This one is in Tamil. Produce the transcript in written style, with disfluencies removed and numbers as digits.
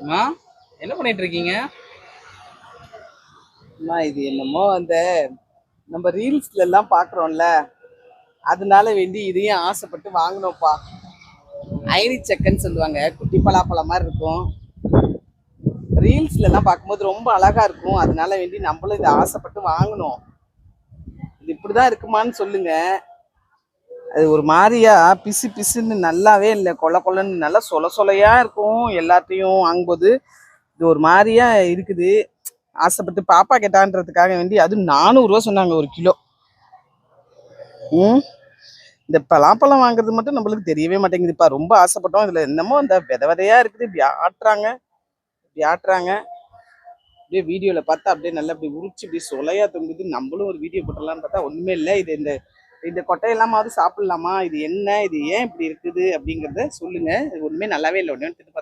அம்மா, என்ன பண்ணிட்டு இருக்கீங்க? அம்மா, இது என்னமோ அந்த நம்ம ரீல்ஸ்ல எல்லாம் பாக்குறோம்ல, அதனால வேண்டி இதையும் ஆசைப்பட்டு வாங்கினோம்ப்பா. ஐரி சக்கன்னு சொல்லுவாங்க, குட்டி பலாப்பழம் மாதிரி இருக்கும். ரீல்ஸ்ல எல்லாம் பார்க்கும்போது ரொம்ப அழகா இருக்கும், அதனால வேண்டி நம்மளும் இதை ஆசைப்பட்டு வாங்கினோம். இது இப்படிதான் இருக்குமான்னு சொல்லுங்க. அது ஒரு மாதிரியா பிசு பிசுன்னு நல்லாவே இல்லை, கொல கொலன்னு நல்லா சொல சொலையா இருக்கும். எல்லாத்தையும் வாங்கும்போது இது ஒரு மாதிரியா இருக்குது. ஆசைப்பட்டு பாப்பா கேட்டான்றதுக்காக வேண்டி அதுவும் 400 ரூபா சொன்னாங்க ஒரு கிலோ. ம் இந்த பலாப்பழம் வாங்குறது மட்டும் நம்மளுக்கு தெரியவே மாட்டேங்குதுப்பா. ரொம்ப ஆசைப்பட்டோம். இதுல என்னமோ இந்த வித விதையா இருக்குது, இப்படி ஆட்டுறாங்க இப்படி ஆட்டுறாங்க. அப்படியே வீடியோல பார்த்தா அப்படியே நல்லா இப்படி உரிச்சு இப்படி சொலையா தொங்குது. நம்மளும் ஒரு வீடியோ போட்டலாம்னு பார்த்தா ஒண்ணுமே இல்லை. இது இந்த இந்த கொட்டையெல்லாமாவது சாப்பிடலாமா? இது என்ன, இது ஏன் இப்படி இருக்குது அப்படிங்கிறத சொல்லுங்க. இது ஒண்ணுமே நல்லாவே இல்லை. ஒன்று திட்டு